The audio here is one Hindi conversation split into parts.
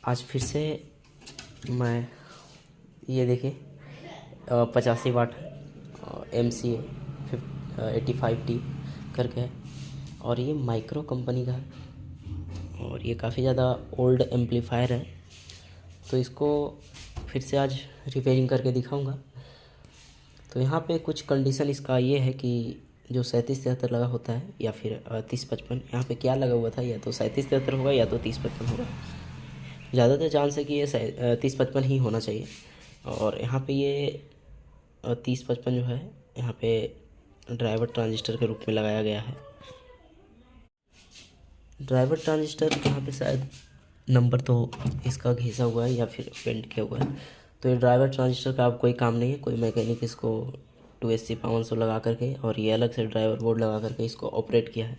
आज फिर से मैं ये देखिए 85 वाट MCA 85T करके है और ये माइक्रो कंपनी का है और ये काफ़ी ज़्यादा ओल्ड एम्पलीफायर है। तो इसको फिर से आज रिपेयरिंग करके दिखाऊंगा। तो यहाँ पे कुछ कंडीशन इसका ये है कि जो 3773 लगा होता है या फिर 3055, यहाँ पे क्या लगा हुआ था, या तो 3773 होगा या तो 3055 होगा। ज़्यादातर चांस है कि ये 3055 ही होना चाहिए। और यहाँ पे ये 3055 जो है यहाँ पे ड्राइवर ट्रांजिस्टर के रूप में लगाया गया है। ड्राइवर ट्रांजिस्टर यहाँ पे शायद नंबर तो इसका घिसा हुआ है या फिर पेंट किया हुआ है। तो ये ड्राइवर ट्रांजिस्टर का अब कोई काम नहीं है, कोई मैकेनिक इसको 2SC 500 लगा करके और ये अलग से ड्राइवर बोर्ड लगा करके इसको ऑपरेट किया है।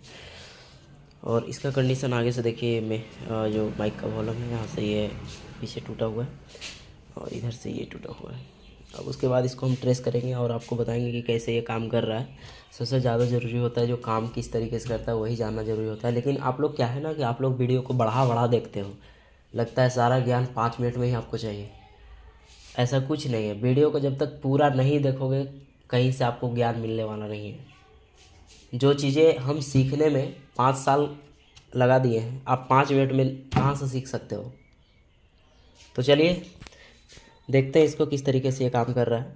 और इसका कंडीशन आगे से देखिए, मैं जो माइक का वॉल्यूम है यहाँ से ये पीछे टूटा हुआ है और इधर से ये टूटा हुआ है। अब उसके बाद इसको हम ट्रेस करेंगे और आपको बताएंगे कि कैसे ये काम कर रहा है। सबसे ज़्यादा ज़रूरी होता है जो काम किस तरीके से करता है वही जानना ज़रूरी होता है। लेकिन आप लोग क्या है ना कि आप लोग वीडियो को बढ़ा देखते हो, लगता है सारा ज्ञान 5 मिनट में ही आपको चाहिए। ऐसा कुछ नहीं है। वीडियो को जब तक पूरा नहीं देखोगे कहीं से आपको ज्ञान मिलने वाला नहीं है। जो चीज़ें हम सीखने में 5 साल लगा दिए हैं, आप 5 मिनट में कहाँ से सीख सकते हो। तो चलिए देखते हैं इसको किस तरीके से ये काम कर रहा है।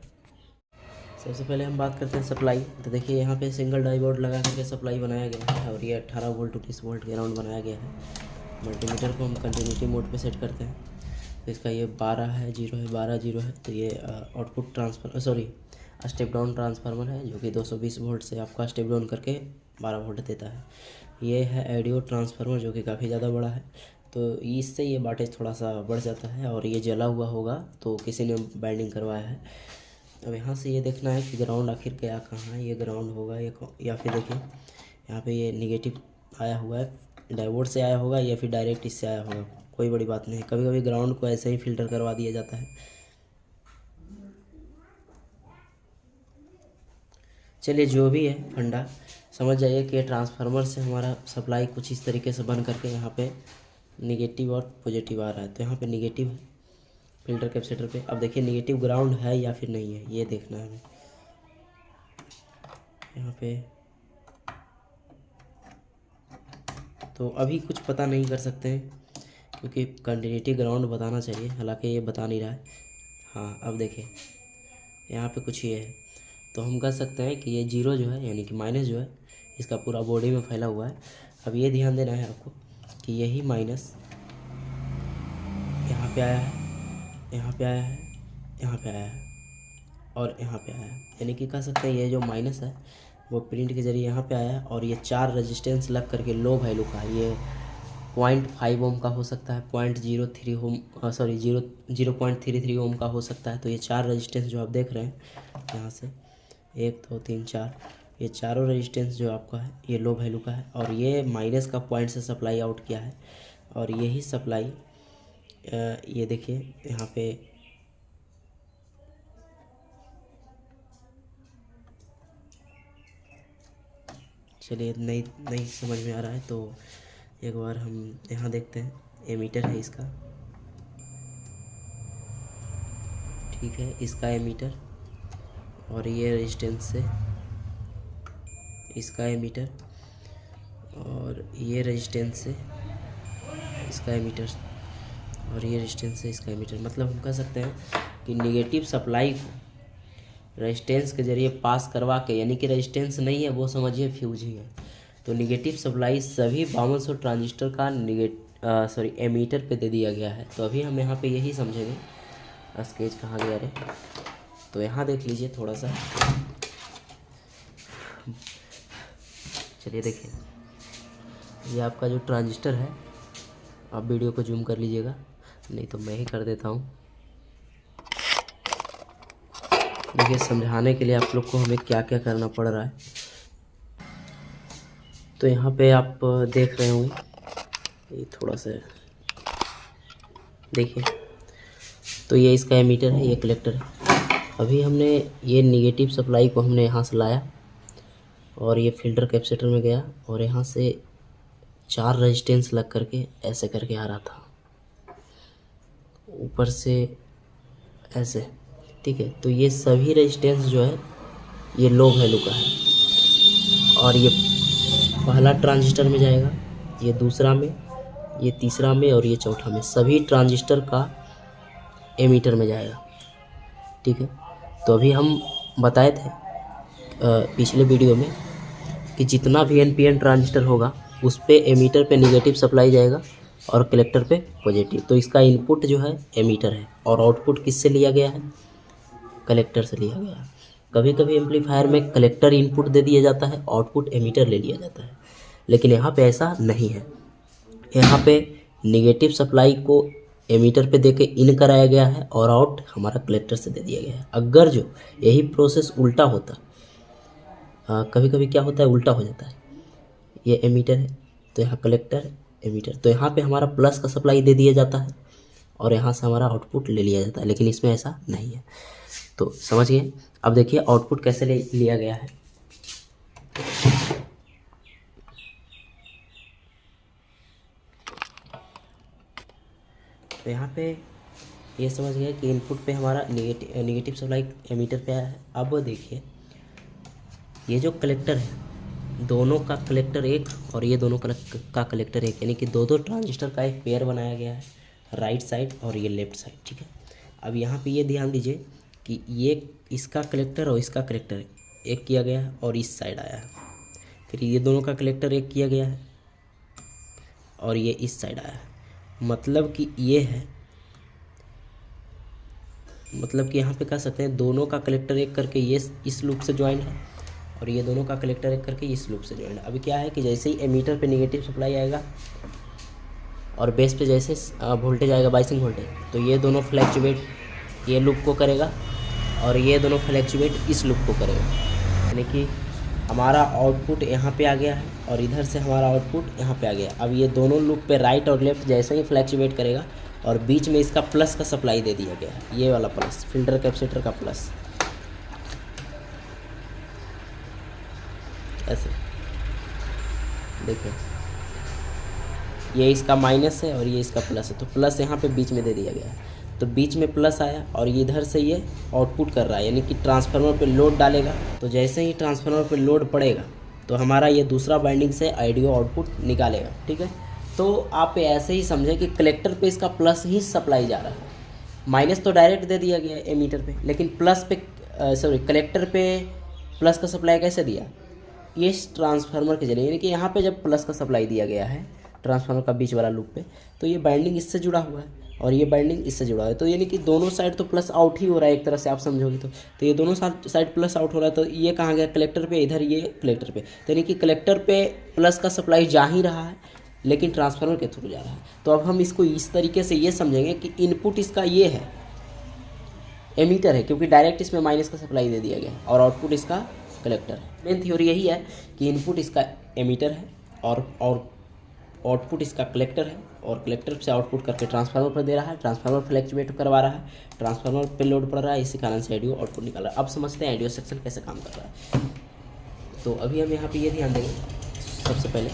सबसे पहले हम बात करते हैं सप्लाई। तो देखिए यहाँ पे सिंगल डाई बोर्ड लगा करके सप्लाई बनाया गया है और ये 18 वोल्ट 19 वोल्ट के अराउंड बनाया गया है। मल्टीमीटर को हम कंटिन्यूटी मोड पे सेट करते हैं। तो इसका ये 12 है, 0 है, 12 0 है। तो ये output transfer step down transformer है जो कि 220 वोल्ट से आपका स्टेप डाउन करके 12 वोल्ट देता है। ये है एडियो ट्रांसफार्मर जो कि काफ़ी ज़्यादा बड़ा है। तो इससे ये वाटेज थोड़ा सा बढ़ जाता है और ये जला हुआ होगा तो किसी ने बाइंडिंग करवाया है। अब यहाँ से ये देखना है कि ग्राउंड आखिर क्या कहाँ है। ये ग्राउंड होगा या फिर देखिए यहाँ पे ये निगेटिव आया हुआ है, डायोड से आया होगा या फिर डायरेक्ट इससे आया होगा, कोई बड़ी बात नहीं। कभी कभी ग्राउंड को ऐसे ही फिल्टर करवा दिया जाता है। चलिए जो भी है फंडा समझ जाइए कि ट्रांसफार्मर से हमारा सप्लाई कुछ इस तरीके से बन करके यहाँ पे निगेटिव और पॉजिटिव आ रहा है। तो यहाँ पे निगेटिव है फिल्टर कैपेसिटर पे। अब देखिए निगेटिव ग्राउंड है या फिर नहीं है, ये देखना है हमें। यहाँ पे तो अभी कुछ पता नहीं कर सकते हैं क्योंकि कंटिन्यूटी ग्राउंड बताना चाहिए, हालांकि ये बता नहीं रहा है। हाँ अब देखिए यहाँ पे कुछ ये है, तो हम कह सकते हैं कि ये 0 जो है यानी कि माइनस जो है इसका पूरा बॉडी में फैला हुआ है। अब ये ध्यान देना है आपको कि यही माइनस यहाँ पे आया है, यहाँ पे आया है, यहाँ पे आया है और यहाँ पे आया है। यानी कि कह सकते हैं ये जो माइनस है वो प्रिंट के जरिए यहाँ पे आया है और ये 4 रेजिस्टेंस लग करके लो वैल्यू का है। ये 0.5 ओम का हो सकता है, 0.03 ओम 0.33 ओम का हो सकता है। तो ये 4 रेजिस्टेंस जो आप देख रहे हैं यहाँ से 1 2 3 4, ये चारों रेजिस्टेंस जो आपका है ये लो वैल्यू का है और ये माइनस का पॉइंट से सप्लाई आउट किया है। और यही सप्लाई ये देखिए यहाँ पे चलिए नहीं समझ में आ रहा है तो एक बार हम यहाँ देखते हैं। एमीटर है इसका, ठीक है, इसका एमीटर और ये रेजिस्टेंस से इसका एमीटर और ये रेजिस्टेंस से इसका एमीटर और ये रेजिस्टेंस से इसका एमीटर। मतलब हम कह सकते हैं कि निगेटिव सप्लाई को रेजिस्टेंस के जरिए पास करवा के, यानी कि रेजिस्टेंस नहीं है वो समझिए फ्यूज ही है। तो निगेटिव सप्लाई सभी 5200 ट्रांजिस्टर का एमीटर पे दे दिया गया है। तो अभी हम यहाँ पे यही समझेंगे। स्केच कहाँ गया रे, तो यहाँ देख लीजिए थोड़ा सा। चलिए देखिए ये आपका जो ट्रांजिस्टर है, आप वीडियो को जूम कर लीजिएगा, नहीं तो मैं ही कर देता हूँ। देखिए समझाने के लिए आप लोग को हमें क्या क्या करना पड़ रहा है। तो यहाँ पे आप देख रहे होंगे, ये थोड़ा सा देखिए, तो ये इसका एमीटर है, ये कलेक्टर है। अभी हमने ये निगेटिव सप्लाई को हमने यहाँ से लाया और ये फिल्टर कैपेसिटर में गया और यहाँ से 4 रेजिस्टेंस लग करके ऐसे करके आ रहा था। ऊपर से ऐसे, ठीक है। तो ये सभी रेजिस्टेंस जो है ये लो वैल्यू का है, और ये पहला ट्रांजिस्टर में जाएगा, ये दूसरा में, ये तीसरा में, और ये चौथा में, सभी ट्रांजिस्टर का एमीटर में जाएगा, ठीक है। तो अभी हम बताए थे पिछले वीडियो में कि जितना भी NPN ट्रांजिस्टर होगा उस पे एमीटर पे निगेटिव सप्लाई जाएगा और कलेक्टर पे पॉजिटिव। तो इसका इनपुट जो है एमीटर है और आउटपुट किससे लिया गया है, कलेक्टर से लिया गया है। कभी कभी एम्पलीफायर में कलेक्टर इनपुट दे दिया जाता है, आउटपुट एमीटर ले लिया जाता है, लेकिन यहाँ पे ऐसा नहीं है। यहाँ पे निगेटिव सप्लाई को एमीटर पे देके इन कराया गया है और आउट हमारा कलेक्टर से दे दिया गया है। अगर जो यही प्रोसेस उल्टा होता, कभी कभी क्या होता है उल्टा हो जाता है, ये एमीटर है तो यहाँ कलेक्टर है, एमीटर, तो यहाँ पे हमारा प्लस का सप्लाई दे दिया जाता है और यहाँ से हमारा आउटपुट ले लिया जाता है, लेकिन इसमें ऐसा नहीं है। तो समझ गए। अब देखिए आउटपुट कैसे लिया गया है। तो यहाँ पे ये समझ गए कि इनपुट पे हमारा निगेटिव सप्लाई एमीटर पे आया है। अब देखिए ये जो कलेक्टर है, दोनों का कलेक्टर एक और ये दोनों का कलेक्टर एक, यानी कि दो दो ट्रांजिस्टर का एक पेयर बनाया गया है, राइट साइड और ये लेफ्ट साइड, ठीक है। अब यहाँ पे ये ध्यान दीजिए कि ये इसका कलेक्टर और इसका कलेक्टर एक किया गया है और इस साइड आया है, फिर ये दोनों का कलेक्टर एक किया गया है और ये इस साइड आया है। मतलब कि ये है, मतलब कि यहाँ पे कह सकते हैं दोनों का कलेक्टर एक करके ये इस लूप से ज्वाइन है और ये दोनों का कलेक्टर एक करके इस लूप से ज्वाइन है। अभी क्या है कि जैसे ही एमीटर पे नेगेटिव सप्लाई आएगा और बेस पे जैसे वोल्टेज आएगा, बाइसिंग वोल्टेज, तो ये दोनों फ्लैक्चुएट ये लूप को करेगा और ये दोनों फ्लैक्चुएट इस लूप को करेगा, यानी कि हमारा आउटपुट यहाँ पे आ गया है और इधर से हमारा आउटपुट यहाँ पे आ गया। अब ये दोनों लूप पे राइट और लेफ्ट जैसे ही फ्लैक्चुएट करेगा और बीच में इसका प्लस का सप्लाई दे दिया गया है, ये वाला प्लस, फिल्टर कैपेसिटर का प्लस, ऐसे देखिए ये इसका माइनस है और ये इसका प्लस है, तो प्लस यहाँ पे बीच में दे दिया गया है। तो बीच में प्लस आया और ये इधर से ये आउटपुट कर रहा है, यानी कि ट्रांसफार्मर पे लोड डालेगा। तो जैसे ही ट्रांसफार्मर पे लोड पड़ेगा तो हमारा ये दूसरा वाइंडिंग से आईडीओ आउटपुट निकालेगा, ठीक है। तो आप ऐसे ही समझें कि कलेक्टर पे इसका प्लस ही सप्लाई जा रहा है, माइनस तो डायरेक्ट दे दिया गया है एमीटर पे, लेकिन प्लस पे कलेक्टर पे प्लस का सप्लाई कैसे दिया, ये ट्रांसफार्मर के जरिए, यानी कि यहाँ पे जब प्लस का सप्लाई दिया गया है ट्रांसफार्मर का बीच वाला लूप पे, तो ये बाइंडिंग इससे जुड़ा हुआ है और ये बाइंडिंग इससे जुड़ा है, तो यानी कि दोनों साइड तो प्लस आउट ही हो रहा है एक तरह से, आप समझोगे तो ये दोनों साइड प्लस आउट हो रहा है। तो ये कहाँ गया, कलेक्टर पे, इधर ये कलेक्टर पे, तो यानी कि कलेक्टर पे प्लस का सप्लाई जा ही रहा है लेकिन ट्रांसफार्मर के थ्रू जा रहा है। तो अब हम इसको इस तरीके से ये समझेंगे कि इनपुट इसका ये है, एमीटर है, क्योंकि डायरेक्ट इसमें माइनस का सप्लाई दे दिया गया है, और आउटपुट इसका कलेक्टर है। मेन थ्योरी यही है कि इनपुट इसका एमीटर है और आउटपुट इसका कलेक्टर है, और कलेक्टर से आउटपुट करके ट्रांसफार्मर पर दे रहा है, ट्रांसफार्मर फ्लैक्चुएट करवा रहा है, ट्रांसफार्मर पे लोड पड़ रहा है, इसी कारण से आईडीओ आउटपुट निकाल रहा है। अब समझते हैं आईडीओ सेक्शन कैसे काम कर रहा है। तो अभी हम यहाँ पे ये ध्यान देंगे सबसे पहले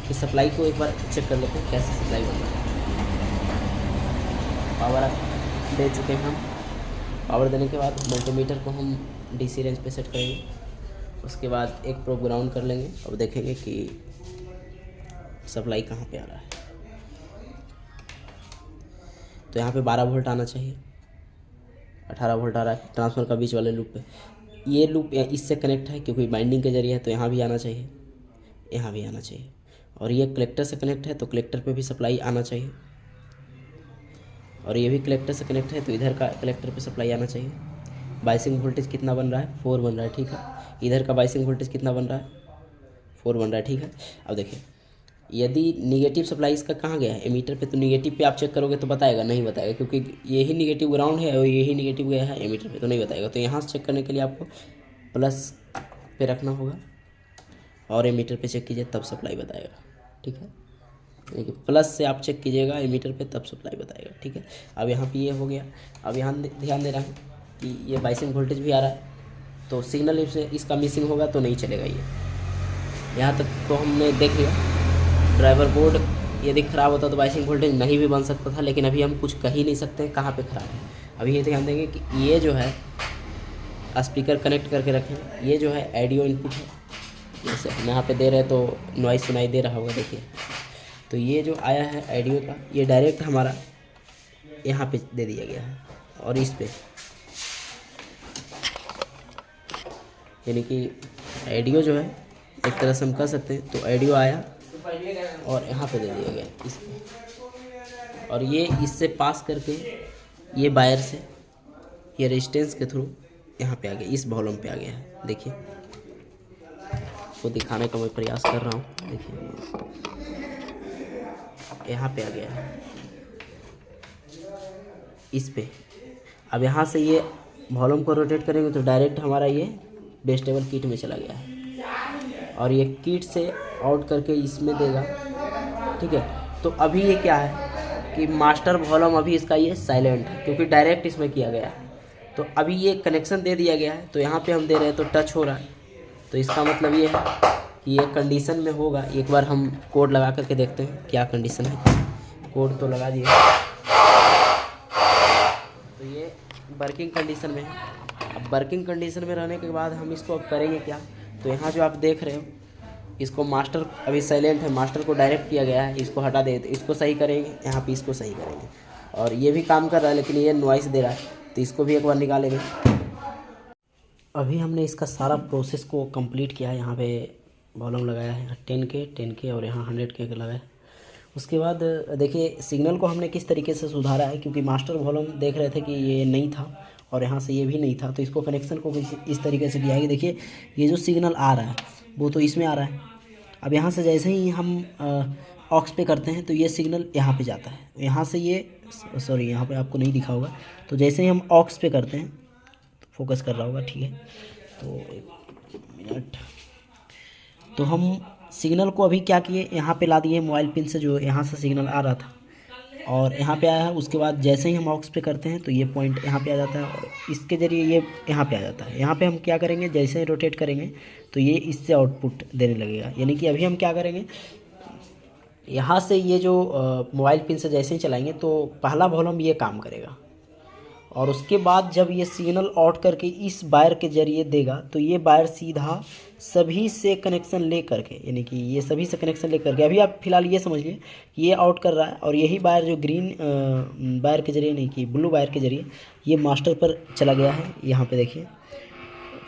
कि सप्लाई को एक बार चेक कर लेते हैं कैसे सप्लाई बन रहा है। पावर दे चुके हैं हम, पावर देने के बाद मल्टीमीटर को हम डीसी रेंज पे सेट करेंगे, उसके बाद एक प्रोब ग्राउंड कर लेंगे और देखेंगे कि सप्लाई कहाँ पे आ रहा है। तो यहाँ पे 12 वोल्ट आना चाहिए, 18 वोल्ट आ रहा है ट्रांसफार्मर का बीच वाले लूप पे। ये लूप इससे कनेक्ट है क्योंकि बाइंडिंग के जरिए है, तो यहाँ भी आना चाहिए, यहाँ भी आना चाहिए, और ये कलेक्टर से कनेक्ट है तो कलेक्टर पे भी सप्लाई आना चाहिए, और ये भी कलेक्टर से कनेक्ट है तो इधर का कलेक्टर पे सप्लाई आना चाहिए। बाइसिंग वोल्टेज कितना बन रहा है, 4 बन रहा है, ठीक है। इधर का बाइसिंग वोल्टेज कितना बन रहा है, 4 बन रहा है, ठीक है। अब देखिए यदि निगेटिव सप्लाई इसका कहाँ गया है, एमीटर पे, तो निगेटिव पे आप चेक करोगे तो बताएगा, नहीं बताएगा, क्योंकि यही निगेटिव ग्राउंड है और यही निगेटिव गया है एमीटर पे, तो नहीं बताएगा। तो यहाँ से चेक करने के लिए आपको प्लस पे रखना होगा और एमीटर पे चेक कीजिए तब सप्लाई बताएगा, ठीक है। देखिए प्लस से आप चेक कीजिएगा एमीटर पे तब सप्लाई बताएगा, ठीक है। अब यहाँ पे ये हो गया। अब यहाँ ध्यान देना है कि ये बाइसिंग वोल्टेज भी आ रहा है, तो सिग्नल इसका मिसिंग होगा तो नहीं चलेगा ये। यहाँ तक तो हमने देख लिया। ड्राइवर बोर्ड यदि ख़राब होता तो बाइसिंग वोल्टेज नहीं भी बन सकता था, लेकिन अभी हम कुछ कह ही नहीं सकते कहाँ पे ख़राब है। अभी ये ध्यान देंगे कि ये जो है स्पीकर कनेक्ट करके रखें, ये जो है ऑडियो इनपुट है, जैसे हम यहाँ पे दे रहे हैं तो नॉइज़ सुनाई दे रहा होगा, देखिए। तो ये जो आया है ऑडियो का, ये डायरेक्ट हमारा यहाँ पे दे दिया गया है, और इस पे यानी कि ऑडियो जो है एक तरह से हम कह सकते हैं, तो ऑडियो आया और यहाँ पे दे दिया गया इस पे, और ये इससे पास करके ये वायर से ये रेजिस्टेंस के थ्रू यहाँ पे आ गया, इस वॉल्यूम पे आ गया है। देखिए, को दिखाने का मैं प्रयास कर रहा हूँ, देखिए यहाँ पे आ गया है इस पे। अब यहाँ से ये वॉल्यूम को रोटेट करेंगे तो डायरेक्ट हमारा ये बेस टेबल किट में चला गया है, और ये किट से आउट करके इसमें देगा, ठीक है। तो अभी ये क्या है कि मास्टर वॉल्यूम अभी इसका ये साइलेंट है, क्योंकि डायरेक्ट इसमें किया गया है। तो अभी ये कनेक्शन दे दिया गया है, तो यहाँ पे हम दे रहे हैं तो टच हो रहा है, तो इसका मतलब ये है कि ये कंडीशन में होगा। एक बार हम कोड लगा करके देखते हैं क्या कंडीशन है। कोड तो लगा दिए, तो ये वर्किंग कंडीशन में है। अब वर्किंग कंडीशन में रहने के बाद हम इसको अब करेंगे क्या, तो यहाँ जो आप देख रहे हो इसको मास्टर अभी साइलेंट है, मास्टर को डायरेक्ट किया गया है, इसको हटा देते, इसको सही करेंगे, यहाँ पे इसको सही करेंगे, और ये भी काम कर रहा है लेकिन ये नॉइस दे रहा है, तो इसको भी एक बार निकालेंगे। अभी हमने इसका सारा प्रोसेस को कंप्लीट किया है। यहाँ पे वॉल्यूम लगाया है 10K और यहाँ 100K का लगाया है। उसके बाद देखिए सिग्नल को हमने किस तरीके से सुधारा है, क्योंकि मास्टर वॉल्यूम देख रहे थे कि ये नहीं था और यहाँ से ये भी नहीं था, तो इसको कनेक्शन को इस तरीके से किया है कि देखिए ये जो सिग्नल आ रहा है वो तो इसमें आ रहा है। अब यहाँ से जैसे ही हम ऑक्स पे करते हैं तो ये सिग्नल यहाँ पे जाता है, यहाँ से ये सॉरी यहाँ पे आपको नहीं दिखा होगा, तो जैसे ही हम ऑक्स पे करते हैं, फोकस कर रहा होगा, ठीक है। तो एक मिनट, तो हम सिग्नल को अभी क्या किए, यहाँ पे ला दिए मोबाइल पिन से, जो यहाँ से सिग्नल आ रहा था और यहाँ पे आया है। उसके बाद जैसे ही हम ऑक्स पे करते हैं तो ये पॉइंट यहाँ पे आ जाता है और इसके ज़रिए ये यहाँ पे आ जाता है। यहाँ पे हम क्या करेंगे, जैसे ही रोटेट करेंगे तो ये इससे आउटपुट देने लगेगा। यानी कि अभी हम क्या करेंगे, यहाँ से ये जो मोबाइल पिन से जैसे ही चलाएंगे तो पहला वॉल्यूम ये काम करेगा, और उसके बाद जब ये सिग्नल आउट करके इस वायर के ज़रिए देगा तो ये वायर सीधा सभी से कनेक्शन ले करके, यानी कि ये सभी से कनेक्शन ले करके, अभी आप फिलहाल ये समझ लीजिए कि ये आउट कर रहा है, और यही वायर जो ग्रीन वायर के ज़रिए, नहीं कि ब्लू वायर के ज़रिए ये मास्टर पर चला गया है। यहाँ पे देखिए,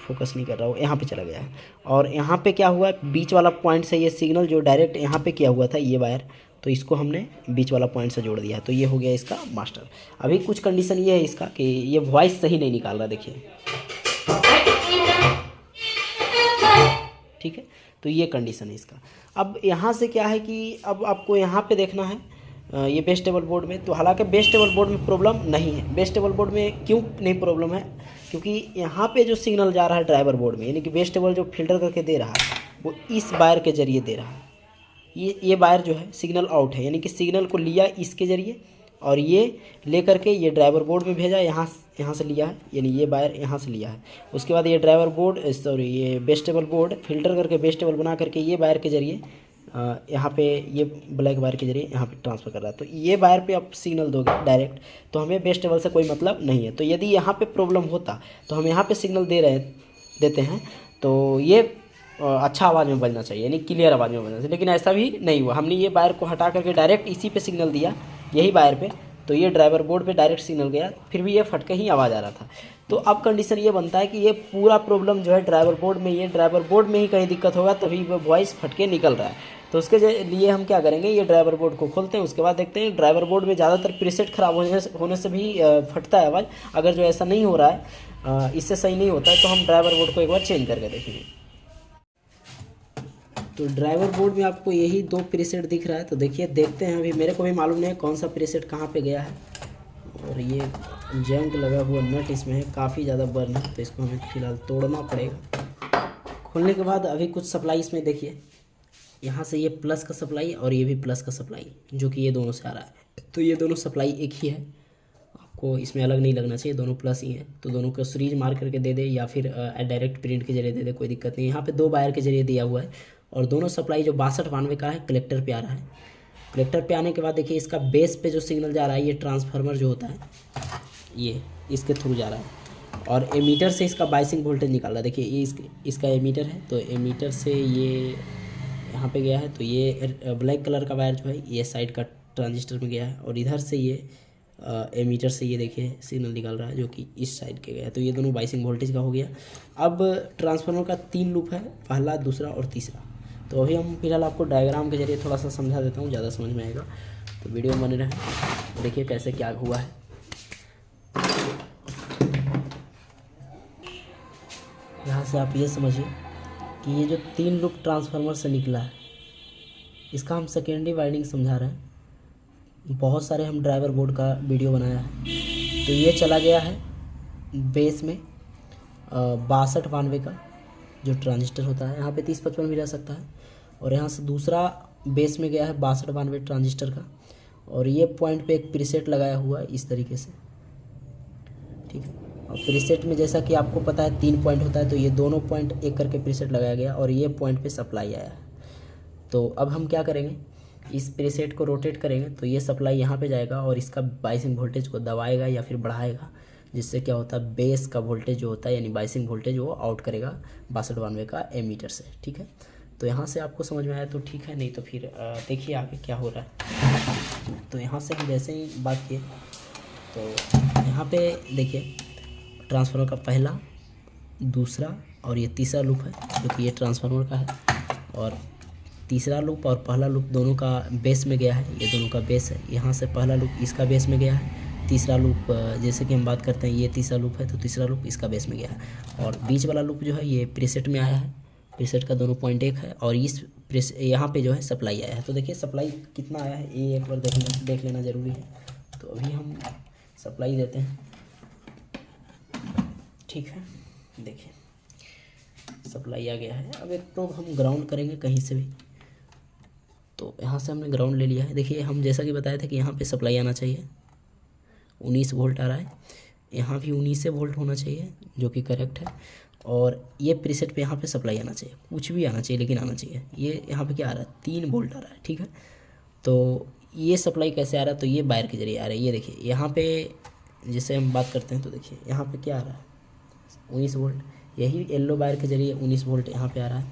फोकस नहीं कर रहा हूँ, यहाँ पे चला गया है। और यहाँ पे क्या हुआ, बीच वाला पॉइंट से ये सिग्नल जो डायरेक्ट यहाँ पे किया हुआ था ये वायर, तो इसको हमने बीच वाला पॉइंट से जोड़ दिया, तो ये हो गया इसका मास्टर। अभी कुछ कंडीशन ये है इसका कि ये वॉइस सही नहीं निकाल रहा, देखिए, ठीक है। तो ये कंडीशन है इसका। अब यहाँ से क्या है कि अब आपको यहाँ पे देखना है ये बेस टेबल बोर्ड में, तो हालांकि बेस टेबल बोर्ड में प्रॉब्लम नहीं है। बेस टेबल बोर्ड में क्यों नहीं प्रॉब्लम है, क्योंकि यहाँ पे जो सिग्नल जा रहा है ड्राइवर बोर्ड में, यानी कि बेस टेबल जो फिल्टर करके दे रहा है वो इस वायर के ज़रिए दे रहा है। ये वायर जो है सिग्नल आउट है, यानी कि सिग्नल को लिया इसके ज़रिए और ये ले करके ये ड्राइवर बोर्ड में भेजा, यहाँ से लिया है, यानी ये वायर यहाँ से लिया है। उसके बाद ये ड्राइवर बोर्ड सॉरी ये बेस टेबल बोर्ड फिल्टर करके बेस टेबल बना करके ये वायर के ज़रिए यहाँ पे ये ब्लैक वायर के ज़रिए यहाँ पे ट्रांसफ़र कर रहा है। तो ये वायर पे आप सिग्नल दोगे डायरेक्ट, तो हमें बेस टेबल से कोई मतलब नहीं है। तो यदि यहाँ पे प्रॉब्लम होता तो हम यहाँ पे सिग्नल देते हैं तो ये अच्छा आवाज़ में बजना चाहिए, यानी क्लियर आवाज़ में बजना चाहिए, लेकिन ऐसा भी नहीं हुआ। हमने ये वायर को हटा करके डायरेक्ट इसी पे सिग्नल दिया, यही वायर पे, तो ये ड्राइवर बोर्ड पे डायरेक्ट सिग्नल गया, फिर भी ये फट के ही आवाज़ आ रहा था। तो अब कंडीशन ये बनता है कि ये पूरा प्रॉब्लम जो है ड्राइवर बोर्ड में, ये ड्राइवर बोर्ड में ही कहीं दिक्कत होगा तभी वो वॉइस फट के निकल रहा है। तो उसके लिए हम क्या करेंगे, ये ड्राइवर बोर्ड को खोलते हैं, उसके बाद देखते हैं ड्राइवर बोर्ड में ज़्यादातर प्रीसेट ख़राब होने से भी फटता है आवाज़। अगर जो ऐसा नहीं हो रहा है, इससे सही नहीं होता है, तो हम ड्राइवर बोर्ड को एक बार चेंज करके देखेंगे। तो ड्राइवर बोर्ड में आपको यही 2 प्रीसेट दिख रहा है, तो देखिए देखते हैं। अभी मेरे को भी मालूम नहीं है कौन सा प्रीसेट कहाँ पे गया है, और ये जंग लगा हुआ नट इसमें है, काफ़ी ज़्यादा बर्न है, तो इसको हमें फ़िलहाल तोड़ना पड़ेगा। खोलने के बाद अभी कुछ सप्लाई इसमें देखिए, यहाँ से ये प्लस का सप्लाई और ये भी प्लस का सप्लाई, जो कि ये दोनों से आ रहा है। तो ये दोनों सप्लाई एक ही है, आपको इसमें अलग नहीं लगना चाहिए, दोनों प्लस ही है। तो दोनों को सीरीज मार करके दे दे या फिर डायरेक्ट प्रिंट के जरिए दे दे, कोई दिक्कत नहीं। यहाँ पे 2 वायर के जरिए दिया हुआ है, और दोनों सप्लाई जो 6292 का है कलेक्टर पे आ रहा है, कलेक्टर पे आने के बाद देखिए इसका बेस पे जो सिग्नल जा रहा है, ये ट्रांसफार्मर जो होता है ये इसके थ्रू जा रहा है, और एमीटर से इसका बाइसिंग वोल्टेज निकाल रहा है। देखिए ये इसका एमीटर है, तो एमीटर से ये यहाँ पे गया है, तो ये ब्लैक कलर का वायर जो है ये साइड का ट्रांजिस्टर में गया है, और इधर से ये एमीटर से ये देखिए सिग्नल निकल रहा है जो कि इस साइड के गया है। तो ये दोनों बाइसिंग वोल्टेज का हो गया। अब ट्रांसफार्मर का 3 लूप है, पहला, दूसरा और तीसरा। तो अभी हम फिलहाल आपको डायग्राम के जरिए थोड़ा सा समझा देता हूँ, ज़्यादा समझ में आएगा, तो वीडियो में बने रहे। देखिए कैसे क्या हुआ है। यहाँ से आप ये समझिए कि ये जो 3 लूप ट्रांसफार्मर से निकला है, इसका हम सेकेंडरी वाइंडिंग समझा रहे हैं। बहुत सारे हम ड्राइवर बोर्ड का वीडियो बनाया है। तो ये चला गया है बेस में 62 92 का जो ट्रांजिस्टर होता है, यहाँ पे 30-55 भी रह सकता है, और यहाँ से दूसरा बेस में गया है 62 92 ट्रांजिस्टर का, और ये पॉइंट पे एक प्रीसेट लगाया हुआ है इस तरीके से, ठीक है। और प्रीसेट में जैसा कि आपको पता है 3 पॉइंट होता है, तो ये दोनों पॉइंट एक करके प्रीसेट लगाया गया, और ये पॉइंट पे सप्लाई आया है। तो अब हम क्या करेंगे, इस प्रीसेट को रोटेट करेंगे तो ये सप्लाई यहाँ पे जाएगा और इसका बाइसिंग वोल्टेज को दबाएगा या फिर बढ़ाएगा, जिससे क्या होता है बेस का वोल्टेज जो होता है यानी बाइसिंग वोल्टेज वो आउट करेगा 62 92 का एमीटर से, ठीक है। तो यहाँ से आपको समझ में आया तो ठीक है, नहीं तो फिर देखिए आगे क्या हो रहा है। तो यहाँ से हम जैसे ही बात किए तो यहाँ पे देखिए ट्रांसफार्मर का पहला, दूसरा और ये तीसरा लूप है, क्योंकि ये ट्रांसफार्मर का है, और तीसरा लूप और पहला लूप दोनों का बेस में गया है, ये दोनों का बेस है। यहाँ से पहला लूप इसका बेस में गया है, तीसरा लूप जैसे कि हम बात करते हैं ये तीसरा लूप है, तो तीसरा लूप इसका बेस में गया है, और बीच वाला लूप जो है ये प्रीसेट में आया है। प्रीसेट का दोनों पॉइंट एक है, और इस यहाँ पे जो है सप्लाई आया है। तो देखिए सप्लाई कितना आया है ये एक बार देख लेना ज़रूरी है। तो अभी हम सप्लाई देते हैं, ठीक है। देखिए सप्लाई आ गया है। अब एक प्रोब हम ग्राउंड करेंगे कहीं से भी, तो यहाँ से हमने ग्राउंड ले लिया है। देखिए हम जैसा कि बताया था कि यहाँ पे सप्लाई आना चाहिए, 19 वोल्ट आ रहा है, यहाँ भी 19 वोल्ट होना चाहिए जो कि करेक्ट है, और ये प्रीसेट पे यहाँ पे सप्लाई आना चाहिए, कुछ भी आना चाहिए लेकिन आना चाहिए। ये यहाँ पे क्या आ रहा है, 3 वोल्ट आ रहा है, ठीक है। तो ये सप्लाई कैसे आ रहा है, तो ये वायर के जरिए आ रहा है। ये देखिए यहाँ पे जैसे हम बात करते हैं तो देखिए यहाँ पे क्या आ रहा है, 19 वोल्ट, यही येलो वायर के जरिए 19 वोल्ट यहाँ पे आ रहा है,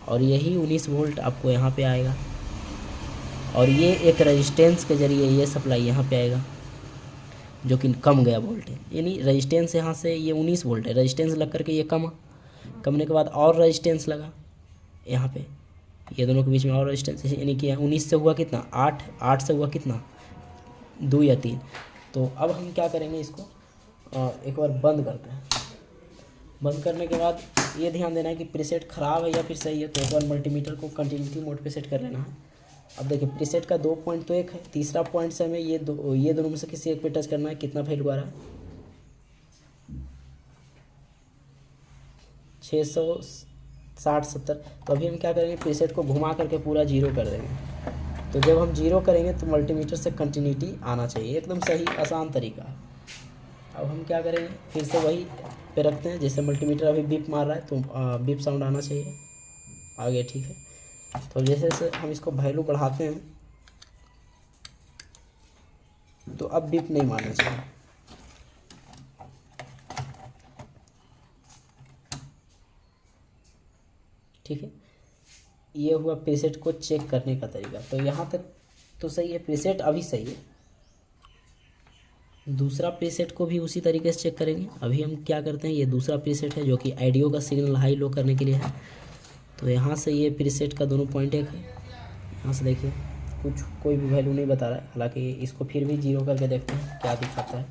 और यही 19 वोल्ट आपको यहाँ पे आएगा, और ये एक रेजिस्टेंस के जरिए ये सप्लाई यहाँ पे आएगा जो कि कम गया वोल्ट है, यानी रेजिस्टेंस यहाँ से ये 19 वोल्ट है, रेजिस्टेंस लग करके ये कमने के बाद और रेजिस्टेंस लगा यहाँ पे, ये दोनों के बीच में और रेजिस्टेंस, यानी कि 19 से हुआ कितना 8, 8 से हुआ कितना 2 या 3। तो अब हम क्या करेंगे, इसको एक बार बंद करते हैं। बंद करने के बाद ये ध्यान देना है कि प्रीसेट ख़राब है या फिर सही है, तो एक बार मल्टीमीटर को कंटिन्यूटी मोड पे सेट कर लेना है। अब देखिए प्रीसेट का 2 पॉइंट तो एक है, तीसरा पॉइंट से हमें ये दोनों में से किसी एक पे टच करना है। कितना वैल्यू आ रहा है 660-70। तो अभी हम क्या करेंगे, प्रीसेट को घुमा करके पूरा 0 कर देंगे। तो जब हम 0 करेंगे तो मल्टीमीटर से कंटिन्यूटी आना चाहिए, एकदम सही आसान तरीका है। अब हम क्या करेंगे, फिर से वही पे रखते हैं, जैसे मल्टीमीटर अभी बीप मार रहा है तो बीप साउंड आना चाहिए आगे, ठीक है। तो जैसे जैसे हम इसको वैल्यू बढ़ाते हैं तो अब बीप नहीं मारना चाहिए, ठीक है। ये हुआ प्रीसेट को चेक करने का तरीका। तो यहाँ तक तो सही है, प्रीसेट अभी सही है। दूसरा प्रीसेट को भी उसी तरीके से चेक करेंगे। अभी हम क्या करते हैं, ये दूसरा प्रीसेट है जो कि आईडियो का सिग्नल हाई लो करने के लिए है। तो यहाँ से ये प्रीसेट का दोनों पॉइंट एक है, यहाँ से देखिए कोई भी वैल्यू नहीं बता रहा है, हालांकि इसको फिर भी 0 करके देखते हैं क्या दिखाता है।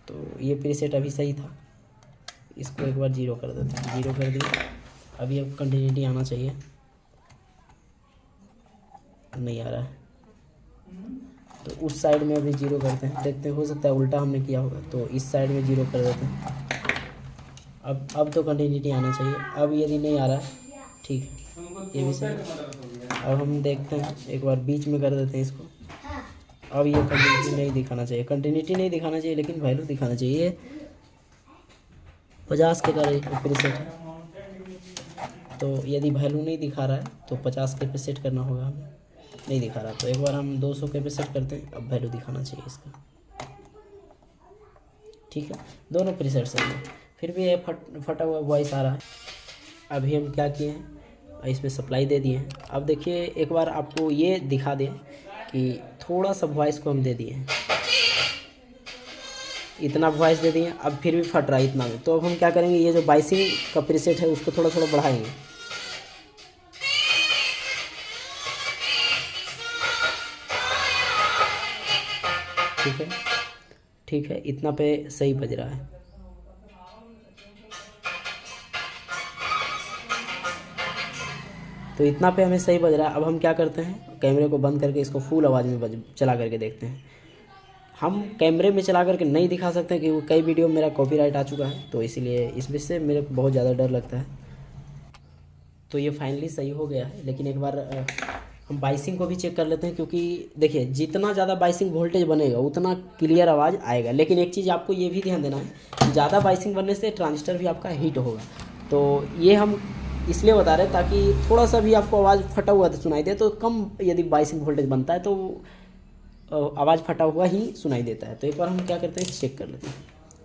तो ये प्रीसेट अभी सही था, इसको एक बार 0 कर देते हैं। 0 कर दिया, अभी अब कंटिन्यूटी आना चाहिए, नहीं आ रहा है। तो उस साइड में अभी 0 करते हैं, देखते हैं हो सकता है उल्टा हमने किया होगा, तो इस साइड में 0 कर देते हैं। अब तो कंटिन्यूटी आना चाहिए। अब यदि नहीं आ रहा है, ठीक है, ये भी सही। अब हम देखते हैं, एक बार बीच में कर देते हैं इसको। अब ये कंटिन्यूटी नहीं दिखाना चाहिए, कंटिन्यूटी नहीं दिखाना चाहिए, लेकिन वैल्यू दिखाना चाहिए। ये 50 के का प्रीसेट है, तो यदि वैल्यू नहीं दिखा रहा है तो 50 के पे सेट करना होगा हमें। नहीं दिखा रहा। तो एक बार हम 200 के पे सेट करते हैं। अब वैल्यू दिखाना चाहिए इसका, ठीक है। दोनों प्रीसेट सही है, फिर भी ये फटा हुआ वॉइस आ रहा है। अभी हम क्या किए हैं, इस पर सप्लाई दे दिए हैं। अब देखिए एक बार आपको ये दिखा दें कि थोड़ा सा वॉइस को हम दे दिए हैं, इतना वॉइस दे दिए, अब फिर भी फट रहा है इतना में। तो अब हम क्या करेंगे, ये जो बाइसिंग का प्रीसेट है उसको थोड़ा थोड़ा बढ़ाएंगे। ठीक है, ठीक है, इतना पे सही बज रहा है। तो इतना पे हमें सही बज रहा है। अब हम क्या करते हैं, कैमरे को बंद करके इसको फुल आवाज़ में चला करके देखते हैं। हम कैमरे में चला करके नहीं दिखा सकते क्योंकि कई वीडियो में मेरा कॉपीराइट आ चुका है, तो इसीलिए इसमें से मेरे को बहुत ज़्यादा डर लगता है। तो ये फाइनली सही हो गया है, लेकिन एक बार हम बाइसिंग को भी चेक कर लेते हैं, क्योंकि देखिए जितना ज़्यादा बाइसिंग वोल्टेज बनेगा उतना क्लियर आवाज़ आएगा। लेकिन एक चीज़ आपको ये भी ध्यान देना है, ज़्यादा बाइसिंग बनने से ट्रांजिस्टर भी आपका हीट होगा। तो ये हम इसलिए बता रहे हैं ताकि थोड़ा सा भी आपको आवाज़ फटा हुआ सुनाई दे, तो कम यदि बाइसिंग वोल्टेज बनता है तो आवाज़ फटा हुआ ही सुनाई देता है। तो एक बार हम क्या करते हैं, चेक कर लेते हैं।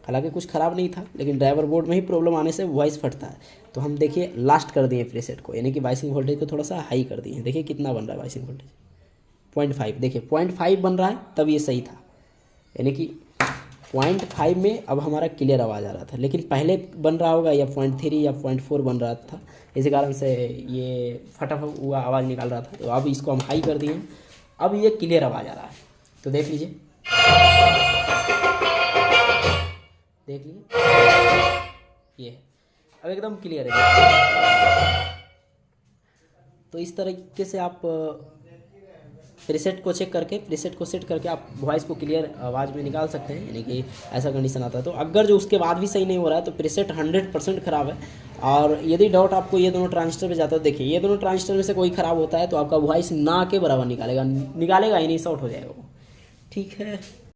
हालांकि कुछ ख़राब नहीं था, लेकिन ड्राइवर बोर्ड में ही प्रॉब्लम आने से वॉइस फटता है। तो हम देखिए लास्ट कर दिए प्रीसेट को, यानी कि बाइसिंग वोल्टेज को थोड़ा सा हाई कर दिए। देखिए कितना बन रहा है बाइसिंग वोल्टेज, 0.5। देखिए 0.5 बन रहा है, तब ये सही था, यानी कि 0.5 में अब हमारा क्लियर आवाज़ आ रहा था। लेकिन पहले बन रहा होगा या 0.3 या 0.4 बन रहा था, इसी कारण से ये फटा हुआ आवाज़ निकाल रहा था। तो अब इसको हम हाई कर दिए, अब ये क्लियर आवाज़ आ रहा है। तो देख लीजिए, देख लीजिए, ये अब एकदम क्लियर है। तो इस तरीके से आप प्रीसेट को चेक करके, प्रीसेट को सेट करके आप वॉइस को क्लियर आवाज़ में निकाल सकते हैं, यानी कि ऐसा कंडीशन आता है। तो अगर जो उसके बाद भी सही नहीं हो रहा है तो प्रीसेट 100% ख़राब है। और यदि डाउट आपको ये दोनों ट्रांजिस्टर पे जाता है, देखिए ये दोनों ट्रांजिस्टर में से कोई ख़राब होता है तो आपका वॉइस ना के बराबर निकालेगा ही नहीं, शॉर्ट हो जाएगा वो, ठीक है।